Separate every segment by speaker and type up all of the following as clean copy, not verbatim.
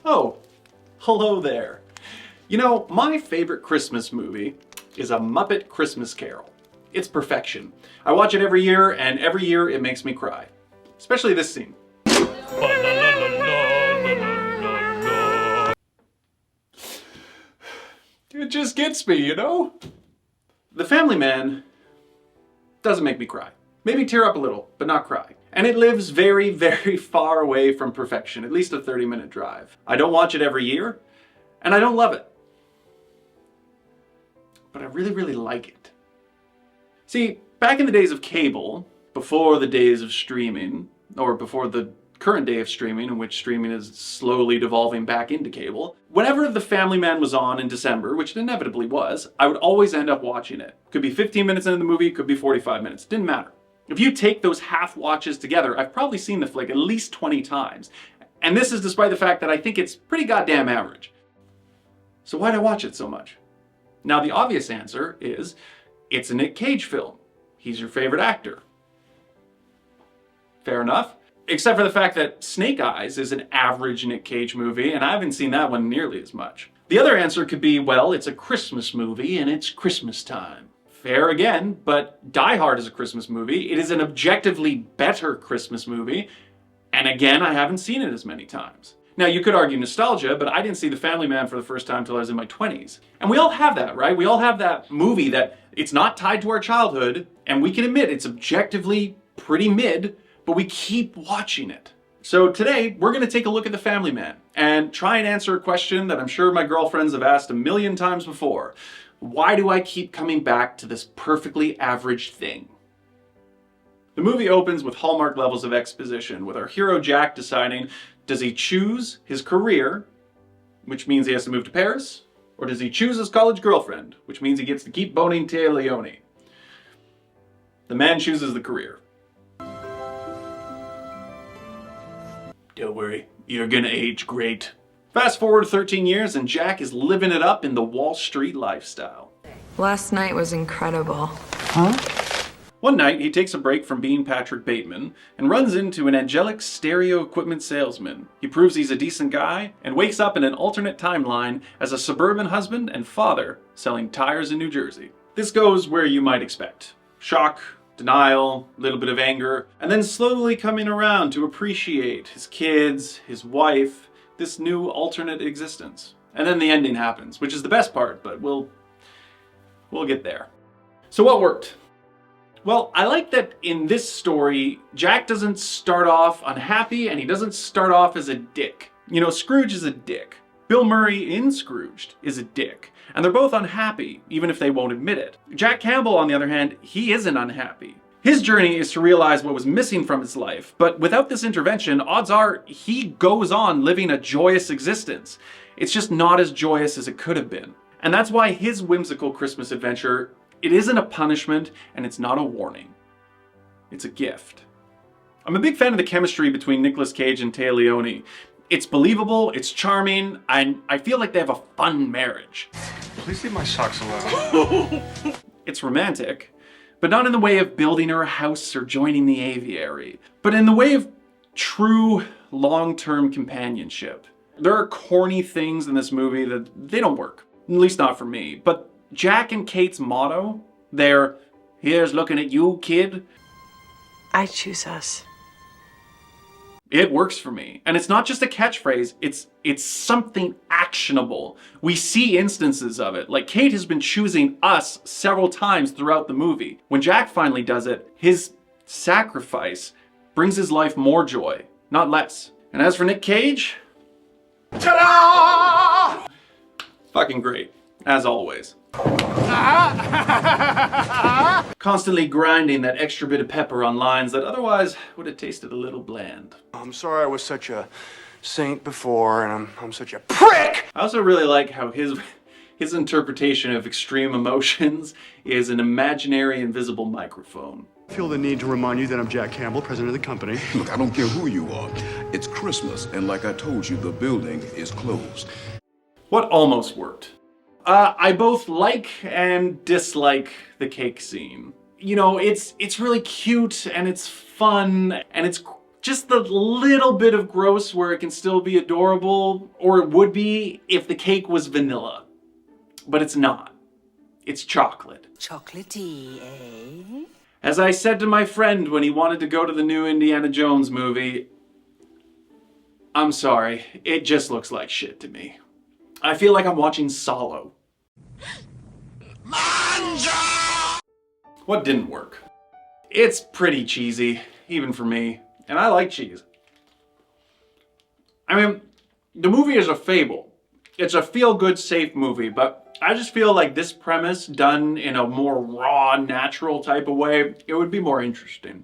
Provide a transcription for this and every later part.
Speaker 1: Oh, hello there. You know, my favorite Christmas movie is A Muppet Christmas Carol. It's perfection. I watch it every year, and every year it makes me cry. Especially this scene. It just gets me, you know? The Family Man doesn't make me cry. Maybe tear up a little, but not cry. And it lives very, very far away from perfection, at least a 30-minute drive. I don't watch it every year, and I don't love it. But I really, really like it. See, back in the days of cable, before the days of streaming, or before the current day of streaming, in which streaming is slowly devolving back into cable, whenever The Family Man was on in December, which it inevitably was, I would always end up watching it. Could be 15 minutes into the movie, could be 45 minutes, didn't matter. If you take those half watches together, I've probably seen the flick at least 20 times. And this is despite the fact that I think it's pretty goddamn average. So why'd I watch it so much? Now the obvious answer is, it's a Nic Cage film. He's your favorite actor. Fair enough. Except for the fact that Snake Eyes is an average Nic Cage movie, and I haven't seen that one nearly as much. The other answer could be, well, it's a Christmas movie and it's Christmas time. Fair again, but Die Hard is a Christmas movie. It is an objectively better Christmas movie, and again, I haven't seen it as many times. Now, you could argue nostalgia, but I didn't see The Family Man for the first time till I was in my 20s. And we all have that, right? We all have that movie that it's not tied to our childhood, and we can admit it's objectively pretty mid, but we keep watching it. So today, we're gonna take a look at The Family Man and try and answer a question that I'm sure my girlfriends have asked a million times before. Why do I keep coming back to this perfectly average thing? The movie opens with Hallmark levels of exposition, with our hero Jack deciding, does he choose his career, which means he has to move to Paris, or does he choose his college girlfriend, which means he gets to keep boning Téa Leoni? The man chooses the career. Don't worry, you're gonna age great. Fast forward 13 years and Jack is living it up in the Wall Street lifestyle.
Speaker 2: Last night was incredible.
Speaker 1: Huh? One night, he takes a break from being Patrick Bateman and runs into an angelic stereo equipment salesman. He proves he's a decent guy and wakes up in an alternate timeline as a suburban husband and father selling tires in New Jersey. This goes where you might expect. Shock, denial, a little bit of anger, and then slowly coming around to appreciate his kids, his wife, this new alternate existence. And then the ending happens, which is the best part, but we'll get there. So what worked? Well, I like that in this story, Jack doesn't start off unhappy and he doesn't start off as a dick. You know, Scrooge is a dick. Bill Murray in Scrooged is a dick. And they're both unhappy, even if they won't admit it. Jack Campbell, on the other hand, he isn't unhappy. His journey is to realize what was missing from his life, but without this intervention, odds are he goes on living a joyous existence. It's just not as joyous as it could have been. And that's why his whimsical Christmas adventure, it isn't a punishment and it's not a warning. It's a gift. I'm a big fan of the chemistry between Nicolas Cage and Téa Leoni. It's believable, it's charming, and I feel like they have a fun marriage.
Speaker 3: Please leave my socks alone.
Speaker 1: It's romantic, but not in the way of building her a house or joining the aviary, but in the way of true long-term companionship. There are corny things in this movie that they don't work, at least not for me, but Jack and Kate's motto, their "here's looking at you, kid,"
Speaker 2: I choose us.
Speaker 1: it works for me. And it's not just a catchphrase, it's something actionable. We see instances of it. Like Kate has been choosing us several times throughout the movie. When Jack finally does it, his sacrifice brings his life more joy, not less. And as for Nic Cage, ta-da! Fucking great, as always. Constantly grinding that extra bit of pepper on lines that otherwise would have tasted a little bland.
Speaker 3: I'm sorry I was such a saint before, and I'm such a prick!
Speaker 1: I also really like how his interpretation of extreme emotions is an imaginary invisible microphone.
Speaker 3: I feel the need to remind you that I'm Jack Campbell, president of the company.
Speaker 4: Look, I don't care who you are. It's Christmas, and like I told you, the building is closed.
Speaker 1: What almost worked? I both like and dislike the cake scene. You know, it's really cute and it's fun and it's Just the little bit of gross where it can still be adorable, or it would be if the cake was vanilla. But it's not. It's chocolate.
Speaker 5: Chocolatey, eh?
Speaker 1: As I said to my friend when he wanted to go to the new Indiana Jones movie, I'm sorry, it just looks like shit to me. I feel like I'm watching Solo. What didn't work? It's pretty cheesy, even for me, and I like cheese. I mean, the movie is a fable. It's a feel-good, safe movie, but I just feel like this premise done in a more raw, natural type of way, it would be more interesting.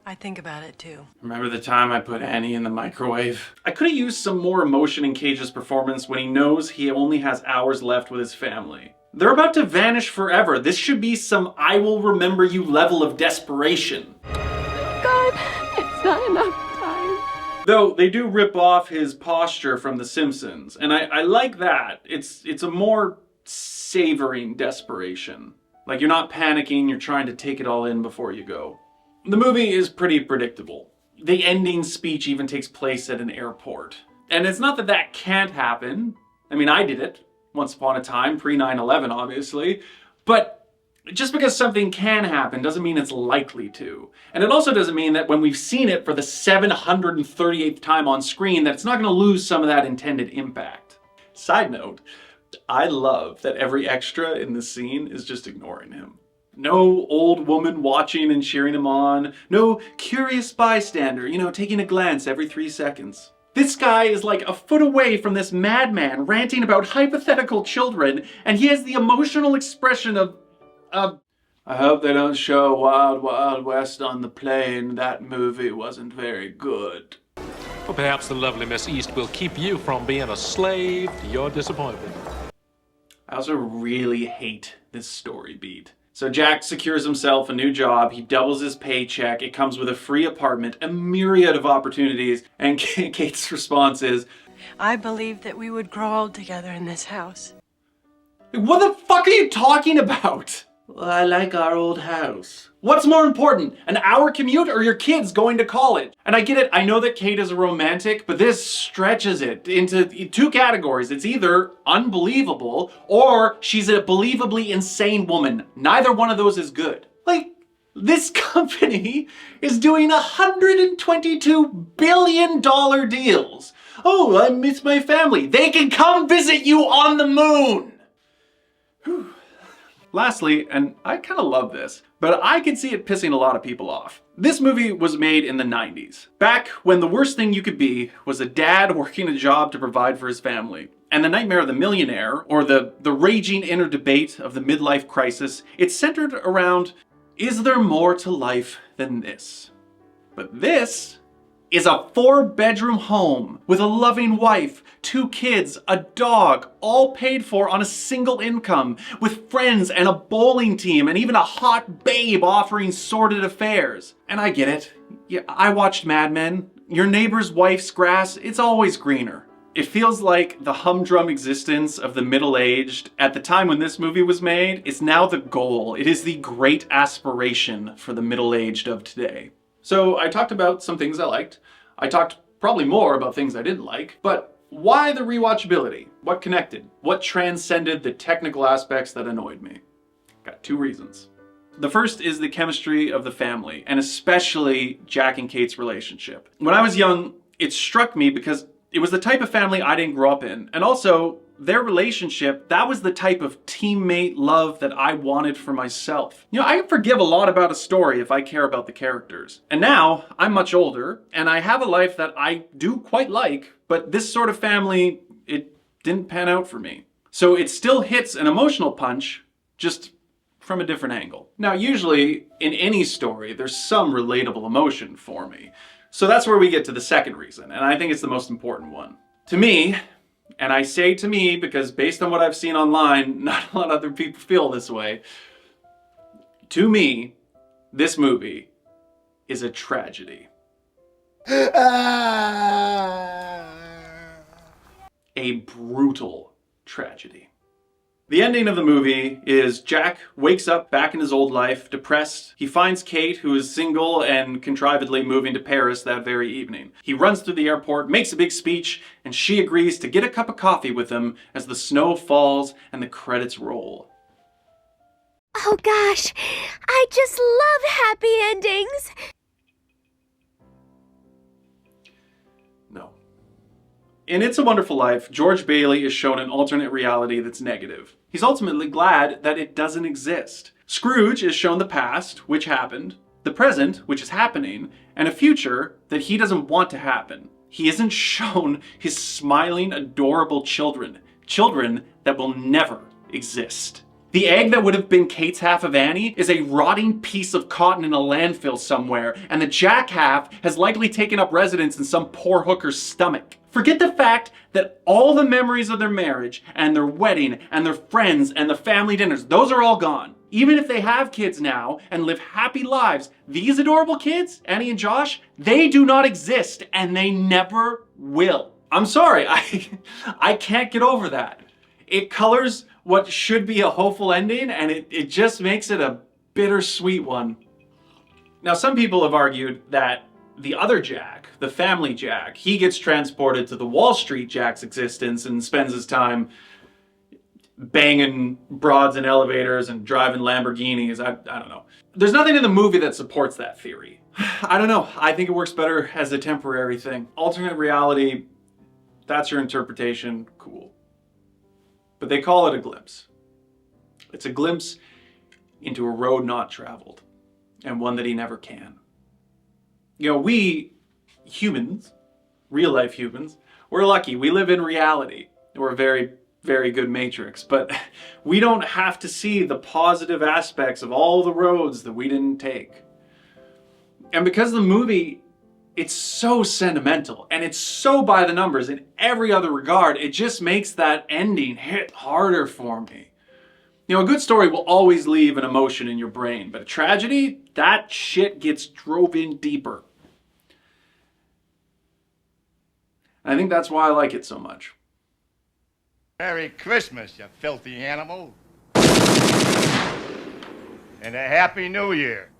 Speaker 2: I think about it too.
Speaker 1: Remember the time I put Annie in the microwave? I could have used some more emotion in Cage's performance when he knows he only has hours left with his family. They're about to vanish forever. This should be some I will remember you level of desperation.
Speaker 6: God, it's not enough time.
Speaker 1: Though they do rip off his posture from The Simpsons, and I like that. It's a more savoring desperation. Like you're not panicking, you're trying to take it all in before you go. The movie is pretty predictable. The ending speech even takes place at an airport. And it's not that that can't happen. I mean, I did it once upon a time, pre 9/11 obviously. But just because something can happen doesn't mean it's likely to. And it also doesn't mean that when we've seen it for the 738th time on screen that it's not going to lose some of that intended impact. Side note, I love that every extra in this scene is just ignoring him. No old woman watching and cheering him on. No curious bystander, taking a glance every 3 seconds. This guy is like a foot away from this madman ranting about hypothetical children, and he has the emotional expression of I hope they don't show Wild Wild West on the plane. That movie wasn't very good.
Speaker 7: Well, perhaps the lovely Miss East will keep you from being a slave to your disappointment.
Speaker 1: I also really hate this story beat. So Jack secures himself a new job, he doubles his paycheck, it comes with a free apartment, a myriad of opportunities, and Kate's response is,
Speaker 2: I believed that we would grow old together in this house.
Speaker 1: what the fuck are you talking about? Well, I like our old house. What's more important, an hour commute or your kids going to college? And I get it, I know that Kate is a romantic, but this stretches it into 2 categories. It's either unbelievable or she's a believably insane woman. Neither one of those is good. Like, this company is doing $122 billion deals. Oh, I miss my family. They can come visit you on the moon. Whew. Lastly, and I kind of love this, but I can see it pissing a lot of people off. This movie was made in the 90s, back when the worst thing you could be was a dad working a job to provide for his family. And the nightmare of the millionaire, or the raging inner debate of the midlife crisis, it's centered around, is there more to life than this? But this is a 4-bedroom home with a loving wife, 2 kids, a dog, all paid for on a single income, with friends and a bowling team and even a hot babe offering sordid affairs. And I get it. Yeah, I watched Mad Men. Your neighbor's wife's grass, it's always greener. It feels like the humdrum existence of the middle-aged at the time when this movie was made is now the goal. It is the great aspiration for the middle-aged of today. So I talked about some things I liked. I talked probably more about things I didn't like, but why the rewatchability? What connected? What transcended the technical aspects that annoyed me? Got 2 reasons. The first is the chemistry of the family, and especially Jack and Kate's relationship. When I was young, it struck me because it was the type of family I didn't grow up in, and also their relationship, that was the type of teammate love that I wanted for myself. I can forgive a lot about a story if I care about the characters. And now, I'm much older, and I have a life that I do quite like, but this sort of family, it didn't pan out for me. So it still hits an emotional punch, just from a different angle. Now, usually, in any story, there's some relatable emotion for me. So that's where we get to the second reason, and I think it's the most important one. To me, and I say to me because based on what I've seen online, not a lot of other people feel this way. To me, this movie is a tragedy. A brutal tragedy. The ending of the movie is Jack wakes up back in his old life, depressed. He finds Kate, who is single and contrivedly moving to Paris that very evening. He runs through the airport, makes a big speech, and she agrees to get a cup of coffee with him as the snow falls and the credits roll.
Speaker 8: Oh gosh, I just love happy endings.
Speaker 1: No. In It's a Wonderful Life, George Bailey is shown an alternate reality that's negative. He's ultimately glad that it doesn't exist. Scrooge is shown the past, which happened, the present, which is happening, and a future that he doesn't want to happen. He isn't shown his smiling, adorable children. Children that will never exist. The egg that would have been Kate's half of Annie is a rotting piece of cotton in a landfill somewhere, and the Jack half has likely taken up residence in some poor hooker's stomach. Forget the fact that all the memories of their marriage and their wedding and their friends and the family dinners, those are all gone. Even if they have kids now and live happy lives, these adorable kids, Annie and Josh, they do not exist and they never will. I'm sorry, I can't get over that. It colors what should be a hopeful ending and it just makes it a bittersweet one. Now, some people have argued that the other Jack, the family Jack, he gets transported to the Wall Street Jack's existence and spends his time banging broads in elevators and driving Lamborghinis. I don't know. There's nothing in the movie that supports that theory. I don't know. I think it works better as a temporary thing. Alternate reality, that's your interpretation, cool. But they call it a glimpse. It's a glimpse into a road not traveled, and one that he never can. You know, we humans, real life humans, we're lucky. We live in reality. We're a very, very good matrix, but we don't have to see the positive aspects of all the roads that we didn't take. And because the movie, it's so sentimental and it's so by the numbers in every other regard, it just makes that ending hit harder for me. You know, a good story will always leave an emotion in your brain, but a tragedy, that shit gets drove in deeper. I think that's why I like it so much.
Speaker 9: Merry Christmas, you filthy animal. And a Happy New Year.